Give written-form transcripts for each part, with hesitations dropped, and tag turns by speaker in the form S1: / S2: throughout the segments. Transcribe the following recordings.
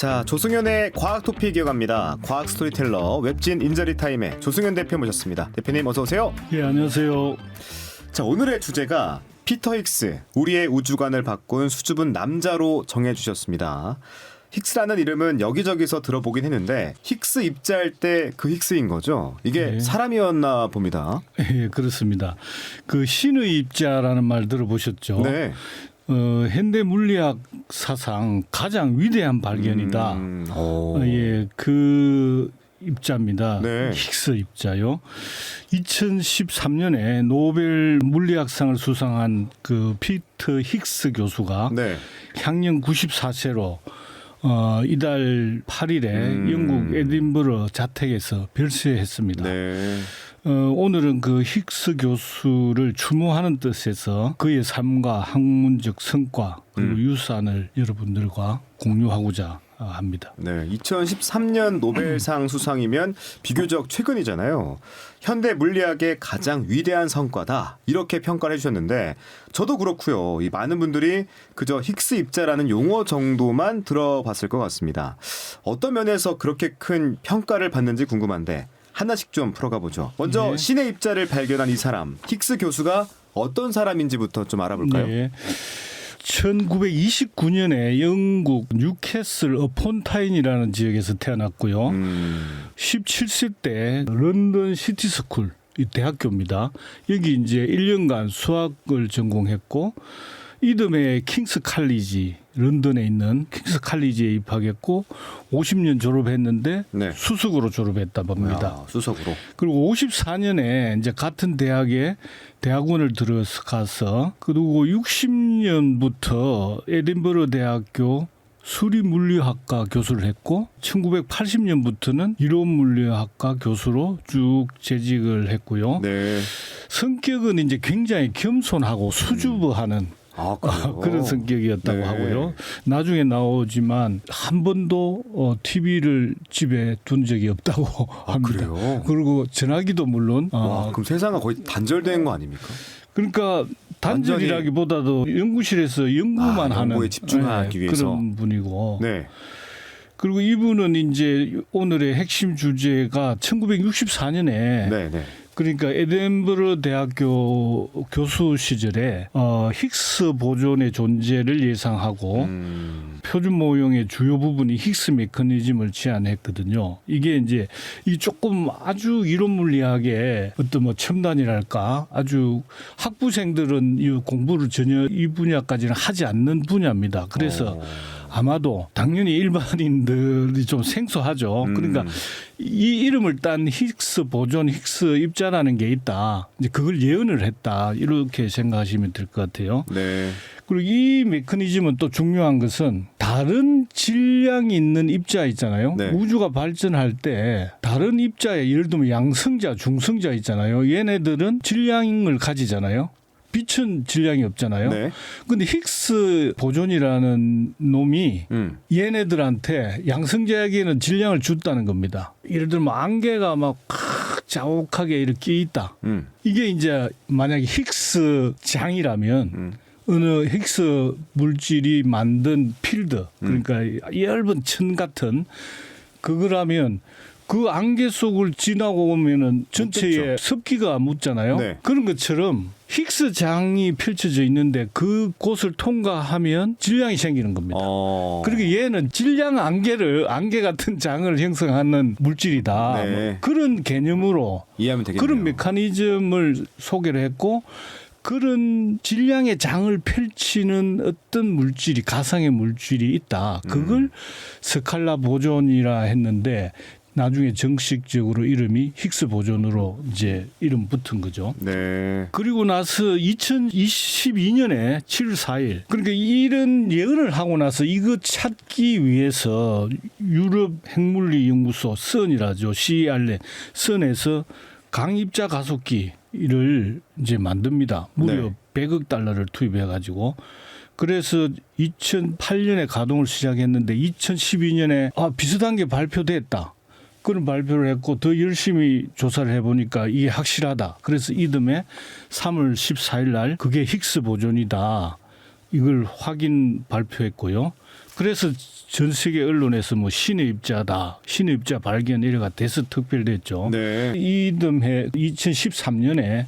S1: 자, 조승연의 과학 토픽 이어갑니다. 과학 스토리텔러 웹진 인저리 타임의 조승연 대표 모셨습니다. 대표님 어서 오세요.
S2: 예, 안녕하세요.
S1: 자, 오늘의 주제가 피터 힉스, 우리의 우주관을 바꾼 수줍은 남자로 정해주셨습니다. 힉스라는 이름은 여기저기서 들어보긴 했는데 힉스 입자할 때 그 힉스인 거죠? 이게
S2: 네.
S1: 사람이었나 봅니다.
S2: 예, 그렇습니다. 그 신의 입자라는 말 들어보셨죠?
S1: 네.
S2: 현대 물리학 사상 가장 위대한 발견이다. 예, 그 입자입니다.
S1: 네.
S2: 힉스 입자요. 2013년에 노벨 물리학상을 수상한 그 피터 힉스 교수가
S1: 네.
S2: 향년 94세로 이달 8일에 영국 에딘버러 자택에서 별세했습니다.
S1: 네.
S2: 오늘은 그 힉스 교수를 추모하는 뜻에서 그의 삶과 학문적 성과 그리고 유산을 여러분들과 공유하고자 합니다.
S1: 네, 2013년 노벨상 수상이면 비교적 최근이잖아요. 현대 물리학의 가장 위대한 성과다 이렇게 평가를 해주셨는데 저도 그렇고요. 이 많은 분들이 그저 힉스 입자라는 용어 정도만 들어봤을 것 같습니다. 어떤 면에서 그렇게 큰 평가를 받는지 궁금한데 하나씩 좀 풀어가 보죠. 먼저
S2: 네.
S1: 신의 입자를 발견한 이 사람 힉스 교수가 어떤 사람인지부터 좀 알아볼까요?
S2: 네. 1929년에 영국 뉴캐슬 어폰타인이라는 지역에서 태어났고요. 17세 때 런던 시티스쿨 이 대학교입니다. 여기 이제 1년간 수학을 전공했고 이듬해 킹스 칼리지 런던에 있는 킹스 칼리지에 입학했고 50년 졸업했는데
S1: 네.
S2: 수석으로 졸업했다 봅니다.
S1: 아, 수석으로.
S2: 그리고 54년에 이제 같은 대학에 대학원을 들어가서 그리고 60년부터 에딘버러 대학교 수리물리학과 교수를 했고 1980년부터는 이론물리학과 교수로 쭉 재직을 했고요.
S1: 네.
S2: 성격은 이제 굉장히 겸손하고 수줍어하는
S1: 아, 그래요?
S2: 그런 성격이었다고
S1: 네.
S2: 하고요. 나중에 나오지만 한 번도 TV를 집에 둔 적이 없다고 합니다.
S1: 그래요?
S2: 그리고 전화기도 물론
S1: 와, 그럼 세상은 거의 단절된 거 아닙니까?
S2: 그러니까 단절이라기보다도 연구실에서 연구만 하는
S1: 연구에 집중하기 위해서.
S2: 그런 분이고
S1: 네.
S2: 그리고 이분은 이제 오늘의 핵심 주제가 1964년에
S1: 네, 네.
S2: 그러니까 에덴버러 대학교 교수 시절에 힉스 보존의 존재를 예상하고 표준 모형의 주요 부분이 힉스 메커니즘을 제안했거든요. 이게 이제 이 조금 아주 이론 물리학의 어떤 뭐 첨단이랄까 아주 학부생들은 이 공부를 전혀 이 분야까지는 하지 않는 분야입니다. 그래서 아마도 당연히 일반인들이 좀 생소하죠. 그러니까 이 이름을 딴 힉스 보존, 힉스 입자라는 게 있다. 이제 그걸 예언을 했다. 이렇게 생각하시면 될 것 같아요.
S1: 네.
S2: 그리고 이 메커니즘은 또 중요한 것은 다른 질량이 있는 입자 있잖아요.
S1: 네.
S2: 우주가 발전할 때 다른 입자에 예를 들면 양성자, 중성자 있잖아요. 얘네들은 질량을 가지잖아요. 빛은 질량이 없잖아요.
S1: 네.
S2: 근데 힉스 보존이라는 놈이 얘네들한테 양성자에게는 질량을 줬다는 겁니다. 예를 들면 안개가 막 자욱하게 이렇게 있다. 이게 이제 만약에 힉스 장이라면 어느 힉스 물질이 만든 필드 그러니까 얇은 천 같은 그거라면 그 안개 속을 지나고 오면은 전체에 습기가 묻잖아요. 네. 그런 것처럼 힉스 장이 펼쳐져 있는데 그곳을 통과하면 질량이 생기는 겁니다. 그리고 얘는 질량 안개 같은 장을 형성하는 물질이다.
S1: 네.
S2: 뭐 그런 개념으로
S1: 이해하면 되겠네요.
S2: 그런 메커니즘을 소개를 했고 그런 질량의 장을 펼치는 어떤 물질이 가상의 물질이 있다. 그걸 스칼라 보존이라 했는데 나중에 정식적으로 이름이 힉스 보존으로 이제 이름 붙은 거죠.
S1: 네.
S2: 그리고 나서 2022년에 7월 4일 그러니까 이런 예언을 하고 나서 이거 찾기 위해서 유럽 핵물리 연구소 선이라죠. CERN 선에서 강입자 가속기를 이제 만듭니다. 무려 네. 100억 달러를 투입해 가지고 그래서 2008년에 가동을 시작했는데 2012년에 비슷한 게 발표됐다. 그런 발표를 했고 더 열심히 조사를 해보니까 이게 확실하다. 그래서 이듬해 3월 14일 날 그게 힉스 보존이다. 이걸 확인 발표했고요. 그래서 전 세계 언론에서 뭐 신의 입자다, 신의 입자 발견 이래가 대서 특별됐죠.
S1: 네.
S2: 이듬해 2013년에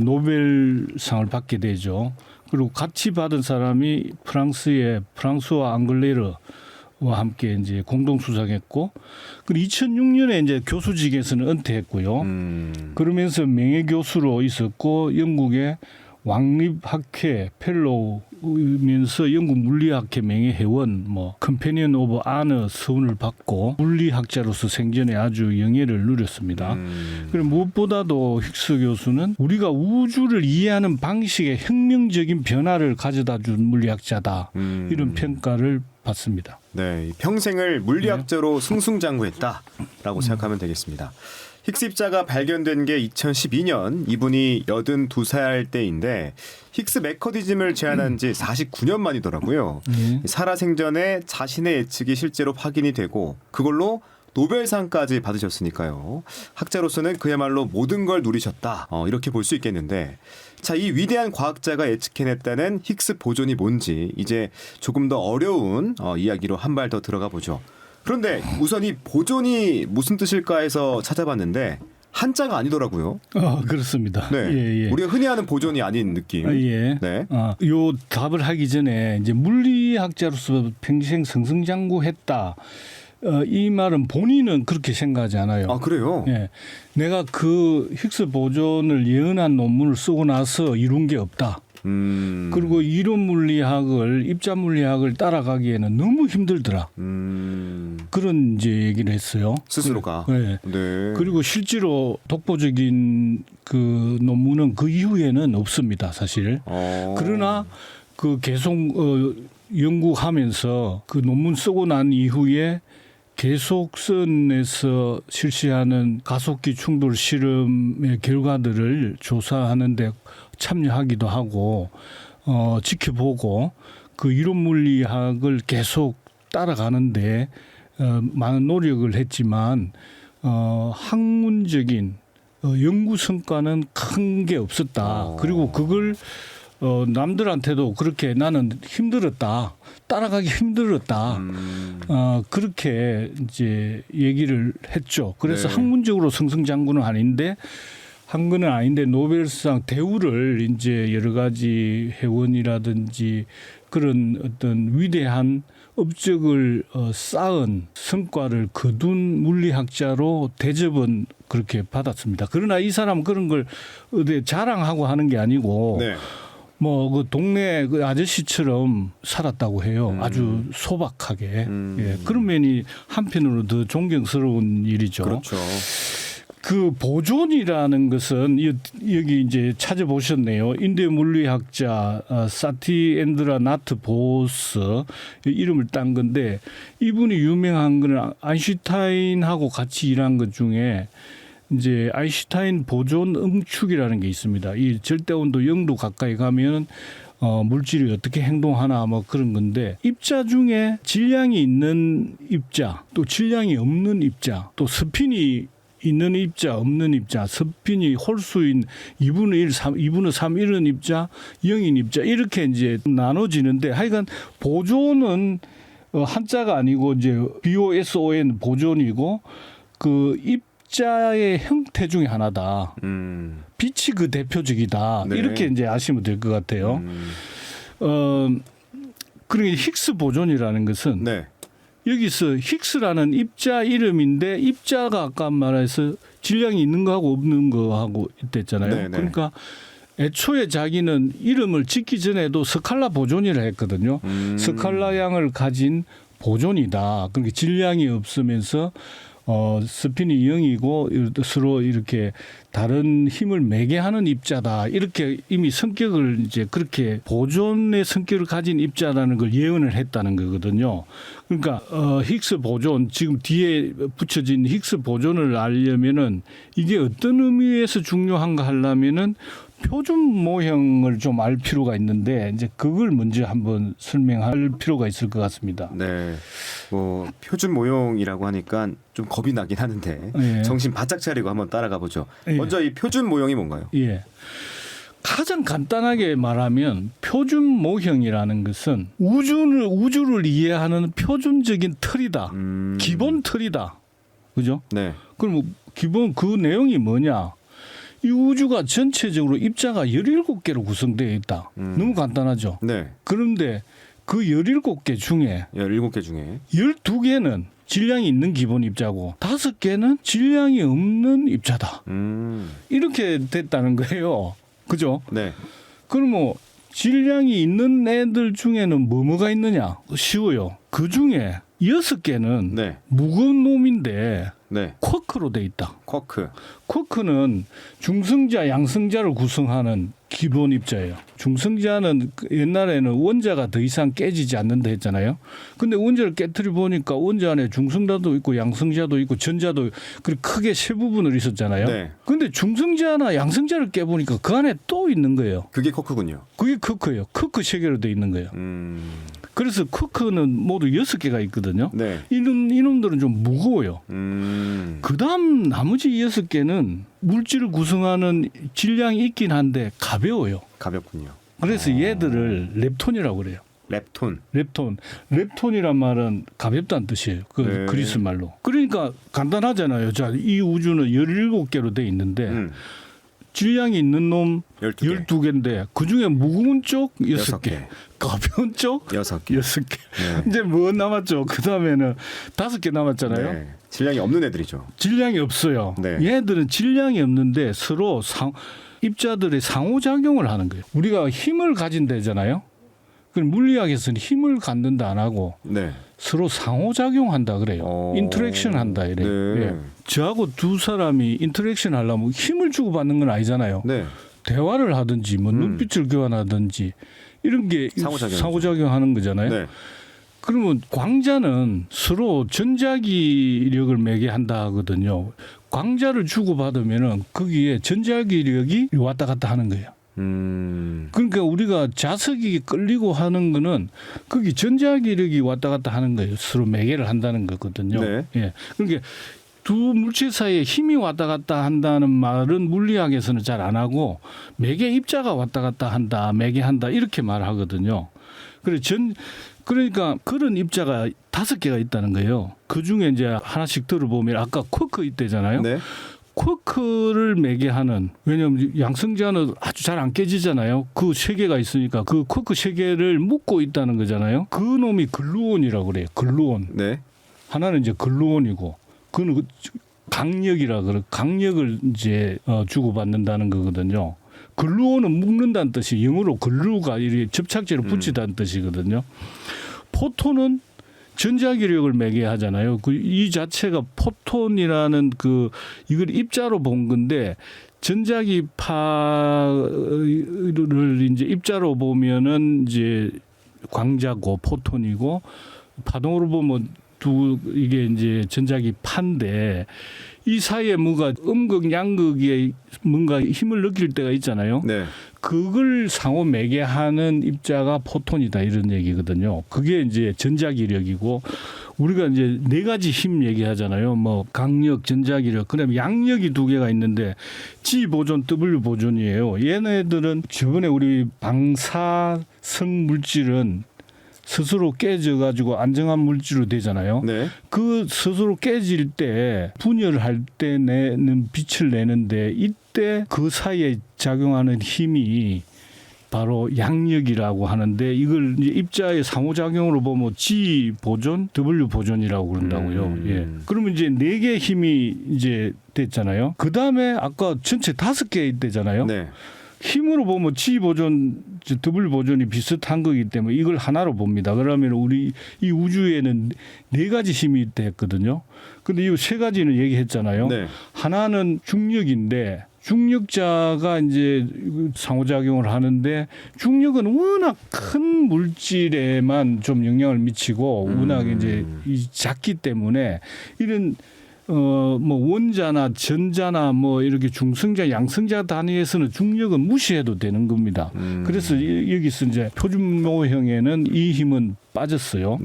S2: 노벨상을 받게 되죠. 그리고 같이 받은 사람이 프랑스의 프랑스와 앙글레르와 함께 이제 공동 수상했고, 그리고 2006년에 이제 교수직에서는 은퇴했고요. 그러면서 명예 교수로 있었고 영국의 왕립학회 펠로우면서 영국 물리학회 명예회원, 뭐 컴패니언 오브 아너 서훈을 받고 물리학자로서 생전에 아주 영예를 누렸습니다. 그리고 무엇보다도 힉스 교수는 우리가 우주를 이해하는 방식에 혁명적인 변화를 가져다 준 물리학자다, 이런 평가를 받습니다.
S1: 네, 평생을 물리학자로 승승장구했다라고 생각하면 되겠습니다. 힉스 입자가 발견된 게 2012년, 이분이 82살 때인데 힉스 메커니즘을 제안한 지 49년 만이더라고요. 살아생전에 자신의 예측이 실제로 확인이 되고 그걸로 노벨상까지 받으셨으니까요. 학자로서는 그야말로 모든 걸 누리셨다, 이렇게 볼 수 있겠는데, 자, 이 위대한 과학자가 예측해냈다는 힉스 보존이 뭔지 이제 조금 더 어려운 이야기로 한 발 더 들어가 보죠. 그런데 우선 이 보존이 무슨 뜻일까 해서 찾아봤는데 한자가 아니더라고요.
S2: 그렇습니다.
S1: 네,
S2: 예.
S1: 우리가 흔히 하는 보존이 아닌 느낌.
S2: 예.
S1: 네.
S2: 요 답을 하기 전에 이제 물리학자로서 평생 승승장구했다, 이 말은 본인은 그렇게 생각하지 않아요.
S1: 아, 그래요?
S2: 예. 내가 그 힉스 보존을 예언한 논문을 쓰고 나서 이룬 게 없다. 그리고 이론 물리학을, 입자 물리학을 따라가기에는 너무 힘들더라. 그런 이제 얘기를 했어요.
S1: 스스로가.
S2: 네.
S1: 네.
S2: 그리고 실제로 독보적인 그 논문은 그 이후에는 없습니다, 사실. 그러나 그 계속 연구하면서 그 논문 쓰고 난 이후에 계속선에서 실시하는 가속기 충돌 실험의 결과들을 조사하는데 참여하기도 하고 지켜보고 그 이론 물리학을 계속 따라가는데 많은 노력을 했지만 학문적인 연구 성과는 큰 게 없었다. 그리고 그걸 남들한테도 그렇게 나는 힘들었다, 따라가기 힘들었다, 그렇게 이제 얘기를 했죠. 그래서
S1: 네.
S2: 학문적으로 승승장구는 아닌데, 한 거는 아닌데 노벨상 대우를 이제 여러 가지 회원이라든지 그런 어떤 위대한 업적을 쌓은 성과를 거둔 물리학자로 대접은 그렇게 받았습니다. 그러나 이 사람은 그런 걸 어디 자랑하고 하는 게 아니고,
S1: 네.
S2: 뭐 그 동네 그 아저씨처럼 살았다고 해요. 아주 소박하게. 예, 그런 면이 한편으로 더 존경스러운 일이죠.
S1: 그렇죠.
S2: 그 보존이라는 것은 여기 이제 찾아보셨네요. 인도 물리학자 사티엔드라 나트 보스 이름을 딴 건데, 이분이 유명한 거는 아인슈타인하고 같이 일한 것 중에 이제 아인슈타인 보존 응축이라는 게 있습니다. 이 절대온도 0도 가까이 가면 물질이 어떻게 행동하나 뭐 그런 건데, 입자 중에 질량이 있는 입자, 또 질량이 없는 입자, 또 스핀이 있는 입자, 없는 입자, 스핀이 홀수인 2분의 1, 2분의 3 이런 입자, 0인 입자, 이렇게 이제 나눠지는데, 하여간 보존은 한자가 아니고 이제 BOSON 보존이고, 그 입자의 형태 중에 하나다. 빛이 그 대표적이다.
S1: 네.
S2: 이렇게 이제 아시면 될 것 같아요. 그러니까 힉스 보존이라는 것은
S1: 네.
S2: 여기서 힉스라는 입자 이름인데, 입자가 아까 말해서 질량이 있는 거하고 없는 거하고 있댔잖아요.
S1: 네네.
S2: 그러니까 애초에 자기는 이름을 짓기 전에도 스칼라 보존이라 했거든요. 스칼라 양을 가진 보존이다. 그러니까 질량이 없으면서 스핀이 0이고 서로 이렇게 다른 힘을 매개하는 입자다. 이렇게 이미 성격을 이제 그렇게 보존의 성격을 가진 입자라는 걸 예언을 했다는 거거든요. 그러니까 힉스 보존, 지금 뒤에 붙여진 힉스 보존을 알려면은 이게 어떤 의미에서 중요한가 하려면은 표준 모형을 좀 알 필요가 있는데, 이제 그걸 먼저 한번 설명할 필요가 있을 것 같습니다.
S1: 네. 뭐 표준 모형이라고 하니까 좀 겁이 나긴 하는데
S2: 예.
S1: 정신 바짝 차리고 한번 따라가 보죠.
S2: 예.
S1: 먼저 이 표준 모형이 뭔가요?
S2: 예. 가장 간단하게 말하면 표준 모형이라는 것은 우주를 이해하는 표준적인 틀이다. 기본 틀이다. 그죠?
S1: 네.
S2: 그럼 기본 그 내용이 뭐냐? 이 우주가 전체적으로 입자가 17개로 구성되어 있다. 너무 간단하죠.
S1: 네.
S2: 그런데 그 17개 중에
S1: 17개 중에
S2: 12개는 질량이 있는 기본 입자고 5개는 질량이 없는 입자다. 이렇게 됐다는 거예요. 그죠?
S1: 네.
S2: 그럼 뭐 질량이 있는 애들 중에는 뭐가 있느냐? 쉬워요. 그 중에 6개는
S1: 네.
S2: 무거운 놈인데
S1: 네.
S2: 쿼크로 돼 있다.
S1: 쿼크.
S2: 쿼크는 중성자, 양성자를 구성하는 기본 입자예요. 중성자는 옛날에는 원자가 더 이상 깨지지 않는다 했잖아요. 근데 원자를 깨뜨려 보니까 원자 안에 중성자도 있고 양성자도 있고 전자도 그리고 크게 세 부분으로 있었잖아요.
S1: 네.
S2: 근데 중성자나 양성자를 깨보니까 그 안에 또 있는 거예요.
S1: 그게 쿼크군요.
S2: 그게 쿼크예요. 쿼크 세 개로 돼 있는 거예요. 그래서 쿼크는 모두 6개가 있거든요.
S1: 네.
S2: 이놈들은 좀 무거워요. 그다음 나머지 6개는 물질을 구성하는 질량이 있긴 한데 가벼워요.
S1: 가볍군요.
S2: 그래서 얘들을 렙톤이라고 그래요.
S1: 렙톤.
S2: 렙톤이란 말은 가볍다는 뜻이에요. 그
S1: 네.
S2: 그리스 말로. 그러니까 간단하잖아요. 자, 이 우주는 17개로 돼 있는데 질량이 있는 놈 12개인데 그중에 무거운 쪽 6개. 가벼운 쪽
S1: 6개.
S2: 6개.
S1: 네.
S2: 이제 뭐 남았죠? 그다음에는 5개 남았잖아요.
S1: 네. 질량이 없는 애들이죠.
S2: 질량이 없어요.
S1: 네.
S2: 얘들은 질량이 없는데 서로 입자들의 상호작용을 하는 거예요. 우리가 힘을 가진다잖아요. 그럼 물리학에서는 힘을 갖는다 안 하고
S1: 네.
S2: 서로 상호작용한다 그래요. 인터랙션 한다 이래.
S1: 네.
S2: 예. 저하고 두 사람이 인터랙션 하려면 힘을 주고받는 건 아니잖아요.
S1: 네.
S2: 대화를 하든지 뭐 눈빛을 교환하든지 이런 게 상호작용하는 거잖아요.
S1: 네.
S2: 그러면 광자는 서로 전자기력을 매개한다 하거든요. 광자를 주고받으면은 거기에 전자기력이 왔다 갔다 하는 거예요. 그러니까 우리가 자석이 끌리고 하는 거는 거기 전자기력이 왔다 갔다 하는 거예요. 서로 매개를 한다는 거거든요.
S1: 네.
S2: 예. 그러니까 두 물질 사이에 힘이 왔다 갔다 한다는 말은 물리학에서는 잘 안 하고 매개 입자가 왔다 갔다 한다, 매개한다 이렇게 말하거든요. 그러니까 그런 입자가 5개가 있다는 거예요. 그 중에 이제 하나씩 들어보면 아까 쿼크 있대잖아요.
S1: 네.
S2: 쿼크를 매개하는, 왜냐하면 양성자는 아주 잘 안 깨지잖아요. 그 3개가 있으니까 그 쿼크 3개를 묶고 있다는 거잖아요. 그 놈이 글루온이라고 그래요. 글루온.
S1: 네.
S2: 하나는 이제 글루온이고 그는 강력이라 그래. 강력을 이제 주고받는다는 거거든요. 글루온은 묶는다는 뜻이 영어로 글루가 이렇게 접착제로 붙이다는 뜻이거든요. 포톤은 전자기력을 매개하잖아요. 이 자체가 포톤이라는 이걸 입자로 본 건데 전자기파를 이제 입자로 보면은 이제 광자고 포톤이고 파동으로 보면 이게 이제 전자기파인데 이 사이에 뭔가 음극 양극에 뭔가 힘을 느낄 때가 있잖아요.
S1: 네.
S2: 그걸 상호 매개하는 입자가 포톤이다 이런 얘기거든요. 그게 이제 전자기력이고 우리가 이제 4가지 힘 얘기하잖아요. 뭐 강력, 전자기력, 그다음에 양력이 2개가 있는데 G 보존, W 보존이에요. 얘네들은 저번에 우리 방사성 물질은 스스로 깨져가지고 안정한 물질로 되잖아요.
S1: 네.
S2: 그 스스로 깨질 때 분열할 때 내는 빛을 내는데 이때 그 사이에 작용하는 힘이 바로 양력이라고 하는데 이걸 이제 입자의 상호작용으로 보면 G 보존, W 보존이라고 그런다고요. 예. 그러면 이제 4개의 힘이 이제 됐잖아요. 그 다음에 아까 전체 5개 있대잖아요.
S1: 네.
S2: 힘으로 보면 G 보존, W 보존이 비슷한 거기 때문에 이걸 하나로 봅니다. 그러면 우리 이 우주에는 4가지 힘이 있다 했거든요. 근데 이 3가지는 얘기했잖아요.
S1: 네.
S2: 하나는 중력인데 중력자가 이제 상호작용을 하는데 중력은 워낙 큰 물질에만 좀 영향을 미치고 워낙 이제 작기 때문에 이런 뭐 원자나 전자나 뭐 이렇게 중성자, 양성자 단위에서는 중력은 무시해도 되는 겁니다. 그래서 여기서 이제 표준 모형에는 이 힘은
S1: 네.
S2: 빠졌어요.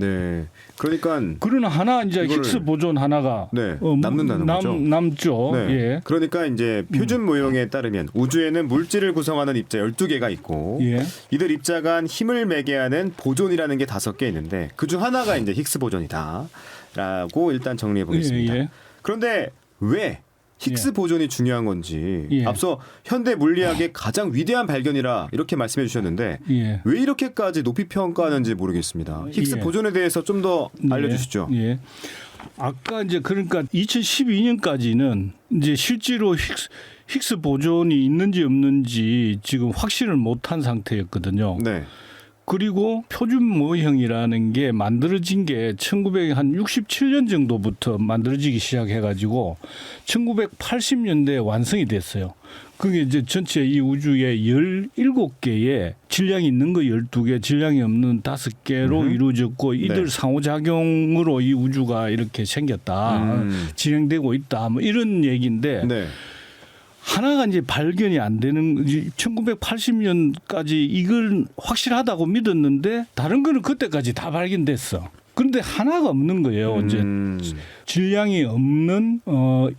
S1: 그러니까
S2: 그러나 하나 이제
S1: 이거를-
S2: 힉스 보존 하나가
S1: 네, 남는다는 거죠.
S2: 남죠.
S1: 네.
S2: 예.
S1: 그러니까 이제 표준 모형에 따르면 우주에는 물질을 구성하는 입자 12개가 있고
S2: 예.
S1: 이들 입자 간 힘을 매게 하는 보존이라는 게 5개 있는데 그중 하나가 이제 힉스 보존이다라고 일단 정리해 보겠습니다.
S2: 예, 예.
S1: 그런데 왜 힉스 보존이 중요한 건지
S2: 예.
S1: 앞서 현대 물리학의 가장 위대한 발견이라 이렇게 말씀해 주셨는데
S2: 예.
S1: 왜 이렇게까지 높이 평가하는지 모르겠습니다. 힉스
S2: 예.
S1: 보존에 대해서 좀 더 알려주시죠.
S2: 예. 예. 아까 이제 그러니까 2012년까지는 이제 실제로 힉스 보존이 있는지 없는지 지금 확신을 못한 상태였거든요.
S1: 네.
S2: 그리고 표준 모형이라는 게 만들어진 게 1967년 정도부터 만들어지기 시작해가지고 1980년대에 완성이 됐어요. 그게 이제 전체 이 우주에 17개의 질량이 있는 거 12개, 질량이 없는 5개로 이루어졌고 이들
S1: 네.
S2: 상호작용으로 이 우주가 이렇게 생겼다. 진행되고 있다. 뭐 이런 얘기인데
S1: 네.
S2: 하나가 이제 발견이 안 되는 1980년까지 이걸 확실하다고 믿었는데 다른 거는 그때까지 다 발견됐어. 그런데 하나가 없는 거예요. 이제 질량이 없는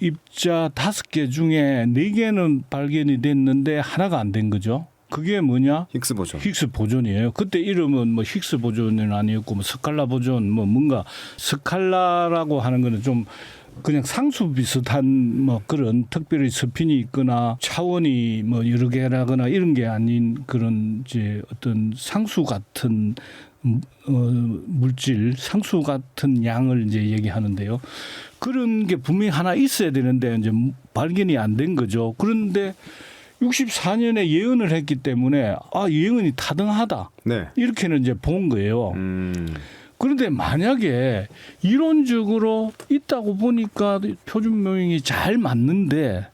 S2: 입자 5개 중에 4개는 발견이 됐는데 하나가 안 된 거죠. 그게 뭐냐?
S1: 힉스 보존.
S2: 힉스 보존이에요. 그때 이름은 뭐 힉스 보존은 아니었고 뭐 스칼라 보존 뭐 뭔가 스칼라라고 하는 거는 좀 그냥 상수 비슷한 뭐 그런 특별히 스핀이 있거나 차원이 뭐 여러 개라거나 이런 게 아닌 그런 이제 어떤 상수 같은 물질, 상수 같은 양을 이제 얘기하는데요. 그런 게 분명히 하나 있어야 되는데 이제 발견이 안 된 거죠. 그런데 64년에 예언을 했기 때문에 예언이 타당하다.
S1: 네.
S2: 이렇게는 이제 본 거예요. 그런데 만약에 이론적으로 있다고 보니까 표준 모형이 잘 맞는데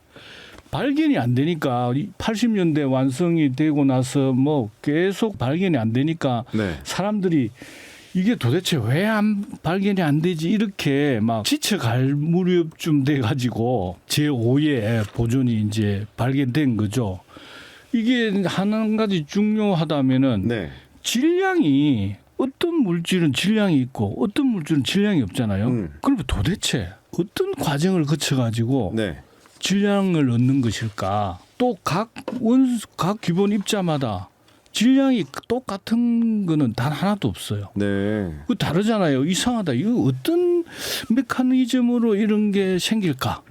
S2: 발견이 안 되니까 80년대 완성이 되고 나서 뭐 계속 발견이 안 되니까
S1: 네.
S2: 사람들이 이게 도대체 왜 발견이 안 되지 이렇게 막 지쳐갈 무렵쯤 돼 가지고 제5의 보존이 이제 발견된 거죠. 이게 한 가지 중요하다면은
S1: 네.
S2: 질량이 어떤 물질은 질량이 있고 어떤 물질은 질량이 없잖아요. 그러면 도대체 어떤 과정을 거쳐 가지고
S1: 네.
S2: 질량을 얻는 것일까? 또 각 기본 입자마다 질량이 똑같은 거는 단 하나도 없어요.
S1: 네.
S2: 그 다르잖아요. 이상하다. 이거 어떤 메커니즘으로 이런 게 생길까?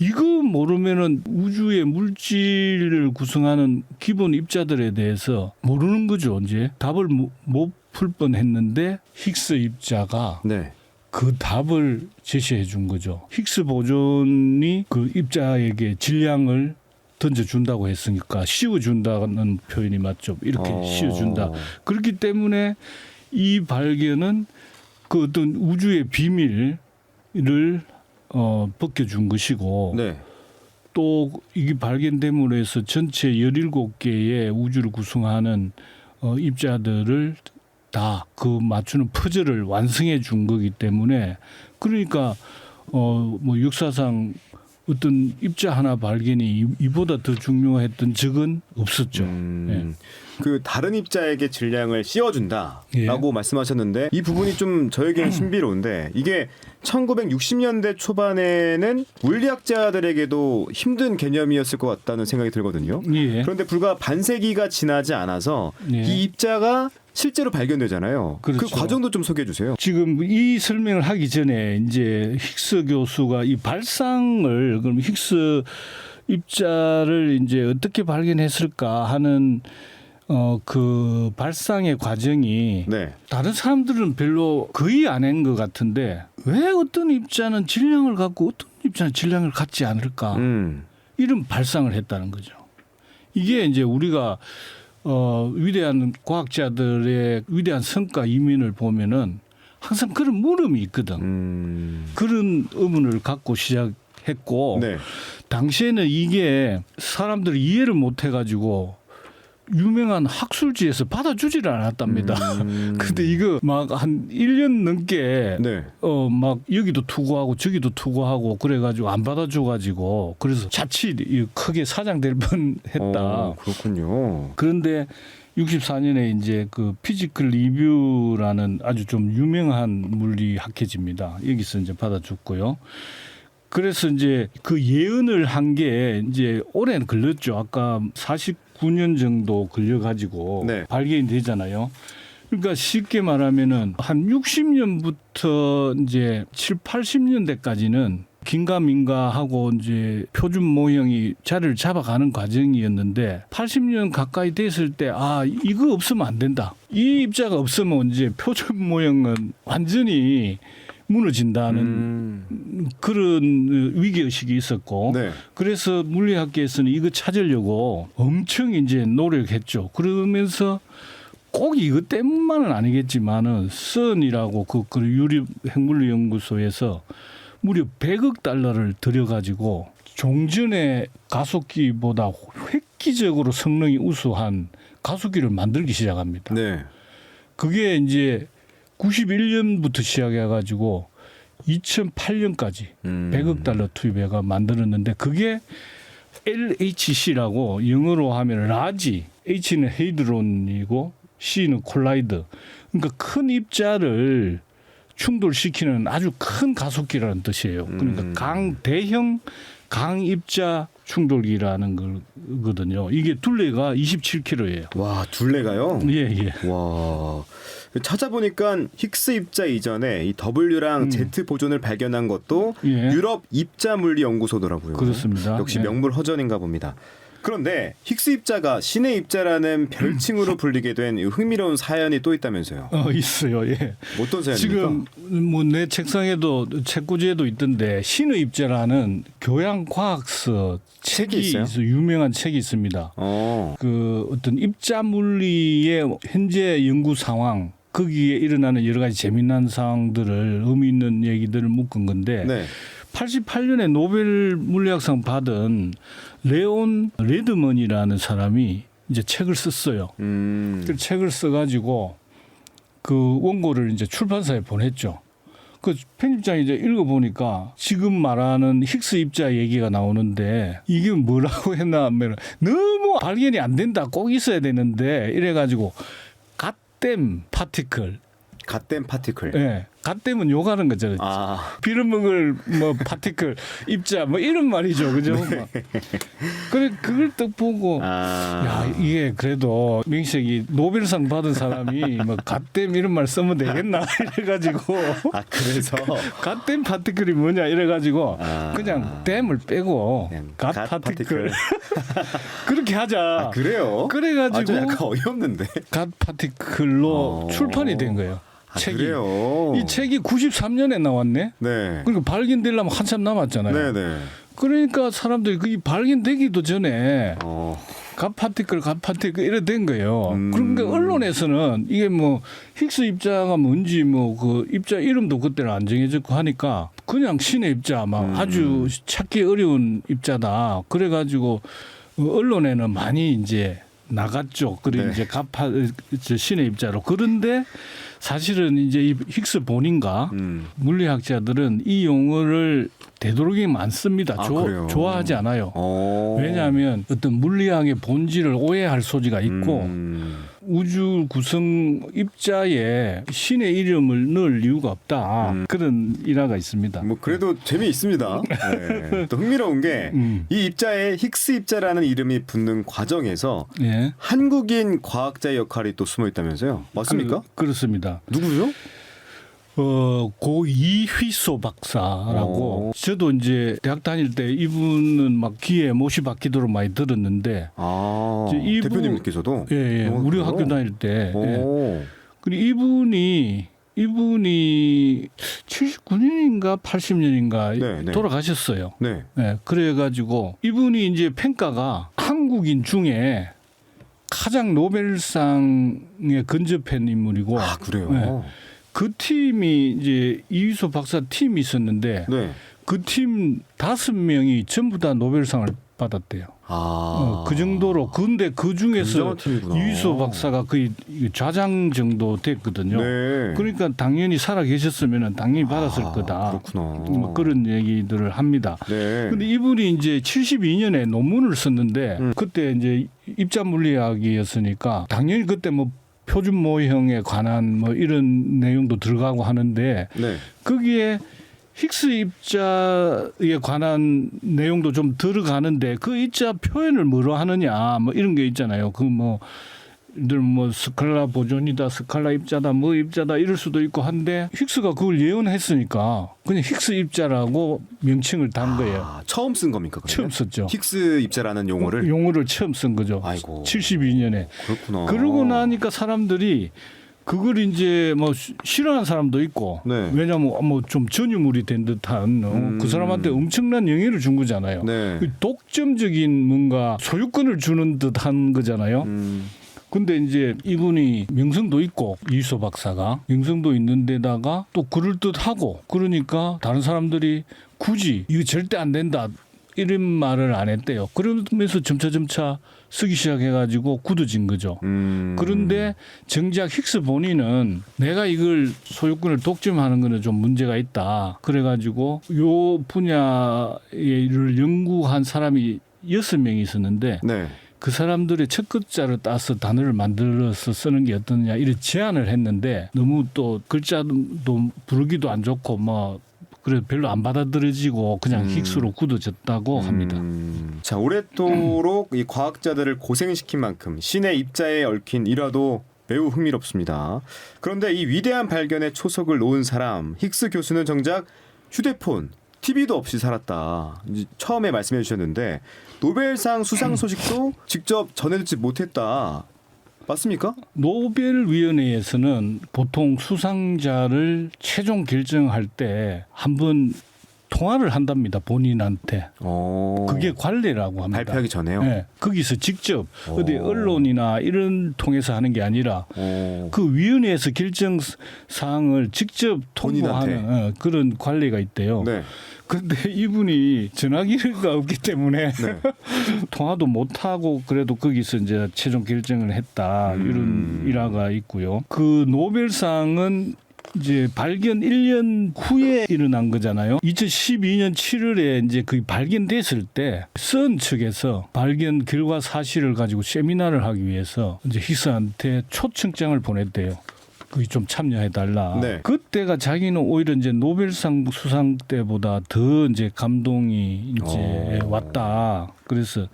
S2: 이거 모르면은 우주의 물질을 구성하는 기본 입자들에 대해서 모르는 거죠. 이제 답을 못 풀 뻔했는데 힉스 입자가
S1: 네.
S2: 그 답을 제시해 준 거죠. 힉스 보존이 그 입자에게 질량을 던져준다고 했으니까 씌워준다는 표현이 맞죠. 이렇게 씌워준다. 그렇기 때문에 이 발견은 그 어떤 우주의 비밀을 벗겨준 것이고
S1: 네.
S2: 또 이게 발견됨으로 해서 전체 17개의 우주를 구성하는 입자들을 다 그 맞추는 퍼즐을 완성해 준 거기 때문에 그러니까 뭐 역사상 어떤 입자 하나 발견이 이보다 더 중요했던 적은 없었죠. 예.
S1: 그 다른 입자에게 질량을 씌워준다라고
S2: 예.
S1: 말씀하셨는데 이 부분이 좀 저에게는 신비로운데 이게 1960년대 초반에는 물리학자들에게도 힘든 개념이었을 것 같다는 생각이 들거든요.
S2: 예.
S1: 그런데 불과 반세기가 지나지 않아서
S2: 예.
S1: 이 입자가 실제로 발견되잖아요.
S2: 그렇죠.
S1: 그 과정도 좀 소개해 주세요.
S2: 지금 이 설명을 하기 전에 이제 힉스 교수가 이 발상을 그럼 힉스 입자를 이제 어떻게 발견했을까 하는 그 발상의 과정이
S1: 네.
S2: 다른 사람들은 별로 거의 안 한 것 같은데 왜 어떤 입자는 질량을 갖고 어떤 입자는 질량을 갖지 않을까 이런 발상을 했다는 거죠. 이게 이제 우리가 위대한 과학자들의 위대한 성과 이면을 보면은 항상 그런 물음이 있거든. 그런 의문을 갖고 시작했고
S1: 네.
S2: 당시에는 이게 사람들이 이해를 못 해가지고 유명한 학술지에서 받아주지를 않았답니다. 근데 이거 막 한 1년 넘게
S1: 네.
S2: 막 여기도 투고하고 저기도 투고하고 그래가지고 안 받아줘가지고 그래서 자칫 크게 사장될 뻔했다.
S1: 그렇군요.
S2: 그런데 64년에 이제 그 피지컬 리뷰라는 아주 좀 유명한 물리학회지입니다. 여기서 이제 받아줬고요. 그래서 이제 그 예언을 한 게 이제 오래는 걸렸죠. 아까 49년 정도 걸려가지고
S1: 네.
S2: 발견이 되잖아요. 그러니까 쉽게 말하면은 한 60년부터 이제 7, 80년대까지는 긴가민가하고 이제 표준 모형이 자리를 잡아가는 과정이었는데 80년 가까이 됐을 때 이거 없으면 안 된다. 이 입자가 없으면 이제 표준 모형은 완전히 무너진다는 그런 위기의식이 있었고
S1: 네.
S2: 그래서 물리학계에서는 이거 찾으려고 엄청 이제 노력했죠. 그러면서 꼭 이것 때문만은 아니겠지만은 선이라고 그 유럽 핵물리 연구소에서 무려 100억 달러를 들여가지고 종전의 가속기보다 획기적으로 성능이 우수한 가속기를 만들기 시작합니다.
S1: 네.
S2: 그게 이제 91년부터 시작해가지고 2008년까지 100억 달러 투입해가 만들었는데 그게 LHC라고 영어로 하면 라지, H는 헤이드론이고 C는 콜라이드. 그러니까 큰 입자를 충돌시키는 아주 큰 가속기라는 뜻이에요. 그러니까 대형 강입자 충돌기라는 거거든요. 이게 둘레가 27km예요.
S1: 와, 둘레가요?
S2: 예, 예.
S1: 와. 찾아보니까 힉스 입자 이전에 이 W랑 Z 보존을 발견한 것도
S2: 예.
S1: 유럽 입자 물리 연구소더라고요.
S2: 그렇습니다.
S1: 역시
S2: 예.
S1: 명불허전인가 봅니다. 그런데 힉스 입자가 신의 입자라는 별칭으로 불리게 된 흥미로운 사연이 또 있다면서요.
S2: 있어요. 예.
S1: 어떤 사연입니까?
S2: 지금 뭐 내 책상에도 책꽂이에도 있던데 신의 입자라는 교양 과학서
S1: 책이
S2: 책이
S1: 있어요?
S2: 유명한 책이 있습니다. 그 어떤 입자 물리의 현재 연구 상황 거기에 일어나는 여러 가지 재미난 사항들을 의미 있는 얘기들을 묶은 건데
S1: 네.
S2: 88년에 노벨 물리학상 받은 레온 레드먼이라는 사람이 이제 책을 썼어요. 그 책을 써가지고 그 원고를 이제 출판사에 보냈죠. 그 편집장이 이제 읽어보니까 지금 말하는 힉스 입자 얘기가 나오는데 이게 뭐라고 했나 하면 너무 발견이 안 된다. 꼭 있어야 되는데 이래가지고 갓댐 파티클.
S1: 갓댐 파티클.
S2: 예. 갓댐은 욕하는 거잖아요. 빌어먹을 뭐 파티클 입자 뭐 이런 말이죠. 그죠? 막. 그래 그걸 딱 보고 야 이게 그래도 명식이 노벨상 받은 사람이 뭐 갓댐 이런 말 쓰면 되겠나 이래가지고
S1: 그래서
S2: 갓댐 파티클이 뭐냐 이래가지고 그냥 댐을 빼고 갓 파티클 그렇게 하자.
S1: 그래요?
S2: 그래가지고
S1: 좀 약간 어이없는데.
S2: 갓 파티클로 출판이 된 거예요. 책이.
S1: 그래요?
S2: 이 책이 93년에 나왔네.
S1: 네.
S2: 그러니까 발견되려면 한참 남았잖아요.
S1: 네네.
S2: 그러니까 사람들이 그게 발견되기도 전에 갓 파티클 이래 된 거예요. 그러니까 언론에서는 이게 뭐 힉스 입자가 뭔지 뭐 그 입자 이름도 그때는 안 정해졌고 하니까 그냥 신의 입자 막 아주 찾기 어려운 입자다. 그래가지고 언론에는 많이 이제 나갔죠. 그리고
S1: 네.
S2: 이제 신의 입자로. 그런데 사실은 이제 이 힉스 본인과 물리학자들은 이 용어를 되도록이면 안 씁니다. 좋아하지 않아요. 왜냐하면 어떤 물리학의 본질을 오해할 소지가 있고 우주 구성 입자에 신의 이름을 넣을 이유가 없다. 그런 일화가 있습니다.
S1: 뭐 그래도 재미있습니다. 네. 또 흥미로운 게 이 입자에 힉스 입자라는 이름이 붙는 과정에서
S2: 예.
S1: 한국인 과학자의 역할이 또 숨어 있다면서요. 맞습니까?
S2: 그렇습니다.
S1: 누구죠?
S2: 고 이휘소 박사라고 저도 이제 대학 다닐 때 이분은 막 귀에 못이 박히도록 많이 들었는데 이분,
S1: 대표님께서도
S2: 예, 우리
S1: 그래요?
S2: 학교 다닐 때 그리고 이분이 79년인가 80년인가
S1: 네.
S2: 돌아가셨어요.
S1: 네.
S2: 네, 그래가지고 이분이 이제 평가가 한국인 중에 가장 노벨상에 근접한 인물이고
S1: 그래요?
S2: 네. 그 팀이 이제 이휘소 박사 팀이 있었는데
S1: 네.
S2: 그 팀 5명이 전부 다 노벨상을 받았대요.
S1: 아.
S2: 그 정도로. 근데 그 중에서
S1: 굉장한 팀이구나.
S2: 이휘소 박사가 거의 좌장 정도 됐거든요.
S1: 네.
S2: 그러니까 당연히 살아 계셨으면 당연히 받았을 거다.
S1: 그렇구나.
S2: 뭐 그런 얘기들을 합니다.
S1: 네.
S2: 근데 이분이 이제 72년에 논문을 썼는데 그때 이제 입자 물리학이었으니까 당연히 그때 뭐 표준 모형에 관한 뭐 이런 내용도 들어가고 하는데
S1: 네.
S2: 거기에 힉스 입자에 관한 내용도 좀 들어가는데 그 입자 표현을 뭐로 하느냐 뭐 이런 게 있잖아요. 그 뭐 늘 뭐 스칼라 보존이다, 스칼라 입자다, 뭐 입자다 이럴 수도 있고 한데 힉스가 그걸 예언했으니까 그냥 힉스 입자라고 명칭을 단 거예요.
S1: 아, 처음 쓴 겁니까? 그러면?
S2: 처음 썼죠.
S1: 힉스 입자라는 용어를
S2: 처음 쓴 거죠.
S1: 아이고.
S2: 72년에.
S1: 그렇구나.
S2: 그러고 나니까 사람들이 그걸 이제 뭐 싫어하는 사람도 있고
S1: 네.
S2: 왜냐하면 뭐 좀 전유물이 된 듯한 그 사람한테 엄청난 영향을 준 거잖아요.
S1: 네.
S2: 독점적인 뭔가 소유권을 주는 듯한 거잖아요. 근데 이제 이분이 명성도 있고 이휘소 박사가 명성도 있는 데다가 또 그럴듯하고 그러니까 다른 사람들이 굳이 이거 절대 안 된다 이런 말을 안 했대요. 그러면서 점차 쓰기 시작해가지고 굳어진 거죠. 그런데 정작 힉스 본인은 내가 이걸 소유권을 독점하는 거는 좀 문제가 있다. 그래가지고 요 분야를 연구한 사람이 6명이 있었는데
S1: 네.
S2: 그 사람들의 첫 글자를 따서 단어를 만들어서 쓰는 게 어떠냐 이런 제안을 했는데 너무 또 글자도 부르기도 안 좋고 뭐 그래 별로 안 받아들여지고 그냥 힉스로 굳어졌다고 합니다.
S1: 자, 오랫도록 이 과학자들을 고생시킨 만큼 신의 입자에 얽힌 일화도 매우 흥미롭습니다. 그런데 이 위대한 발견에 초석을 놓은 사람 힉스 교수는 정작 휴대폰, TV도 없이 살았다. 이제 처음에 말씀해 주셨는데 노벨상 수상 소식도 직접 전해듣지 못했다. 맞습니까?
S2: 노벨위원회에서는 보통 수상자를 최종 결정할 때 한번 통화를 한답니다. 본인한테. 그게 관례라고 합니다.
S1: 발표하기 전에요?
S2: 네. 거기서 직접 어디 언론이나 이런 통해서 하는 게 아니라 그 위원회에서 결정 사항을 직접 통보하는 그런 관례가 있대요.
S1: 네.
S2: 그런데 이분이 전화기가 없기 때문에 통화도 못 하고 그래도 거기서 이제 최종 결정을 했다 이런 일화가 있고요. 그 노벨상은 이제 발견 1년 후에 일어난 거잖아요. 2012년 7월에 이제 그 발견됐을 때 선 측에서 발견 결과 사실을 가지고 세미나를 하기 위해서 이제 힉스한테 초청장을 보냈대요. 거기 좀 참여해달라.
S1: 네.
S2: 그때가 자기는 오히려 이제 노벨상 수상 때보다 더 이제 감동이 이제 왔다. 그래서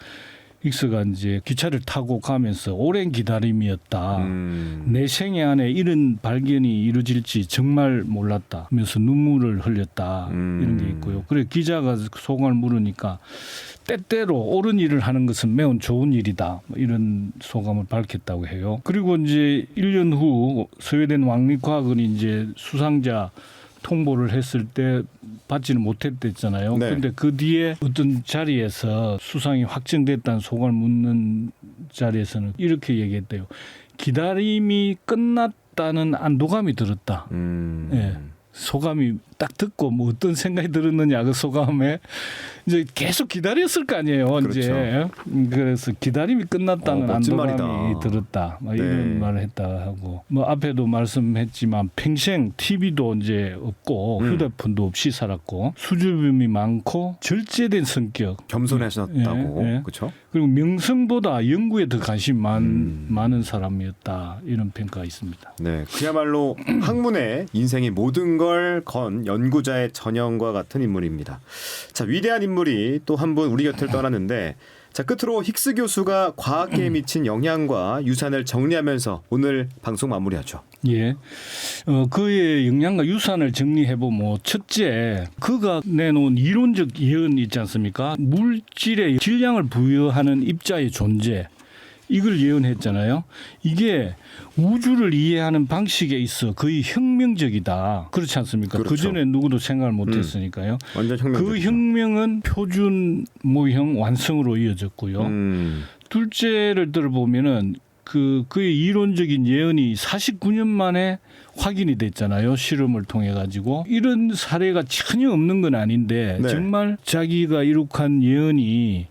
S2: 힉스가 이제 기차를 타고 가면서 오랜 기다림이었다. 내 생애 안에 이런 발견이 이루어질지 정말 몰랐다. 하면서 눈물을 흘렸다. 이런 게 있고요. 그래 기자가 소감을 물으니까 때때로 옳은 일을 하는 것은 매우 좋은 일이다. 이런 소감을 밝혔다고 해요. 그리고 이제 1년 후 스웨덴 왕립과학원이 이제 수상자 통보를 했을 때 받지는 못했댔잖아요.
S1: 네.
S2: 그런데 그 뒤에 어떤 자리에서 수상이 확정됐다는 소감을 묻는 자리에서는 이렇게 얘기했대요. 기다림이 끝났다는 안도감이 들었다. 예. 소감이 딱 듣고 뭐 어떤 생각이 들었느냐 그 소감에 이제 계속 기다렸을 거 아니에요.
S1: 그렇죠.
S2: 이제 그래서 기다림이 끝났다는
S1: 멋진
S2: 안도감이
S1: 말이다.
S2: 들었다. 뭐
S1: 네.
S2: 이런 말을 했다 하고 뭐 앞에도 말씀했지만 평생 TV도 이제 없고 휴대폰도 없이 살았고 수줍음이 많고 절제된 성격.
S1: 겸손하셨다고.
S2: 예, 예.
S1: 그렇죠?
S2: 그리고 명성보다 연구에 더 관심 많은 사람이었다. 이런 평가가 있습니다.
S1: 네, 그야말로 학문의 인생의 모든 걸 건 연구자의 전형과 같은 인물입니다. 자, 위대한 인물이 또 한 분 우리 곁을 떠났는데 자, 끝으로 힉스 교수가 과학계에 미친 영향과 유산을 정리하면서 오늘 방송 마무리하죠.
S2: 예. 그의 영향과 유산을 정리해보면 첫째, 그가 내놓은 이론적 예언이 있지 않습니까? 물질의 질량을 부여하는 입자의 존재. 이걸 예언했잖아요. 이게 우주를 이해하는 방식에 있어 거의 혁명적이다. 그렇지 않습니까?
S1: 그렇죠.
S2: 그전에 누구도 생각을 못했으니까요.
S1: 완전 혁명적이죠.
S2: 그 혁명은 표준 모형 완성으로 이어졌고요. 둘째를 들어보면은 그의 이론적인 예언이 49년 만에 확인이 됐잖아요. 실험을 통해 가지고 이런 사례가 전혀 없는 건 아닌데
S1: 네.
S2: 정말 자기가 이룩한 예언이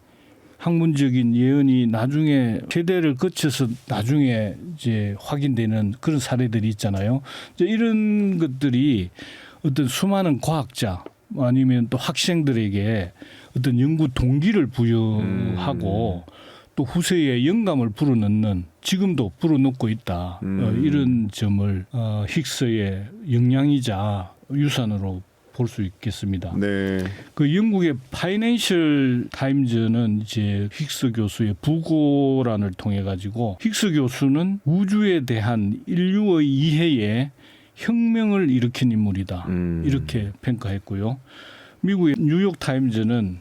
S2: 학문적인 예언이 나중에 세대를 거쳐서 나중에 이제 확인되는 그런 사례들이 있잖아요. 이제 이런 것들이 어떤 수많은 과학자 아니면 또 학생들에게 어떤 연구 동기를 부여하고 또 후세에 영감을 불어넣는 지금도 불어넣고 있다. 이런 점을 힉스의 역량이자 유산으로 볼 수 있겠습니다.
S1: 네.
S2: 그 영국의 파이낸셜 타임즈는 이제 힉스 교수의 부고란을 통해 가지고 힉스 교수는 우주에 대한 인류의 이해에 혁명을 일으킨 인물이다. 이렇게 평가했고요. 미국의 뉴욕 타임즈는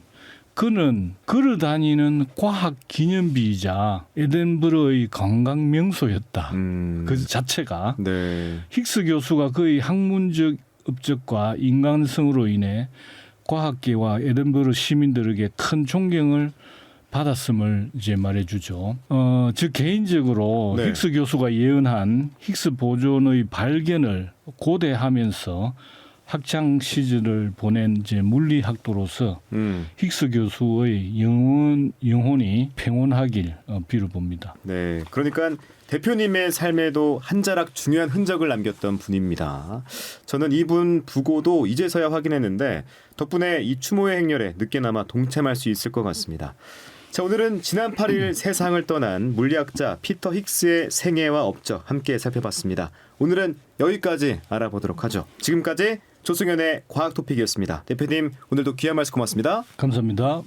S2: 그는 걸어다니는 과학 기념비이자 에덴버러의 관광 명소였다. 그 자체가
S1: 네.
S2: 힉스 교수가 그의 학문적 업적과 인간성으로 인해 과학계와 에덴버러 시민들에게 큰 존경을 받았음을 이제 말해주죠. 즉 개인적으로
S1: 네.
S2: 힉스 교수가 예언한 힉스 보존의 발견을 고대하면서 학창 시절을 보낸 이제 물리학도로서 힉스 교수의 영혼이 평온하길 빌어봅니다.
S1: 네. 그러니까 대표님의 삶에도 한 자락 중요한 흔적을 남겼던 분입니다. 저는 이분 부고도 이제서야 확인했는데 덕분에 이 추모의 행렬에 늦게나마 동참할 수 있을 것 같습니다. 자, 오늘은 지난 8일 세상을 떠난 물리학자 피터 힉스의 생애와 업적 함께 살펴봤습니다. 오늘은 여기까지 알아보도록 하죠. 지금까지 조승현의 과학토픽이었습니다. 대표님 오늘도 귀한 말씀 고맙습니다.
S2: 감사합니다.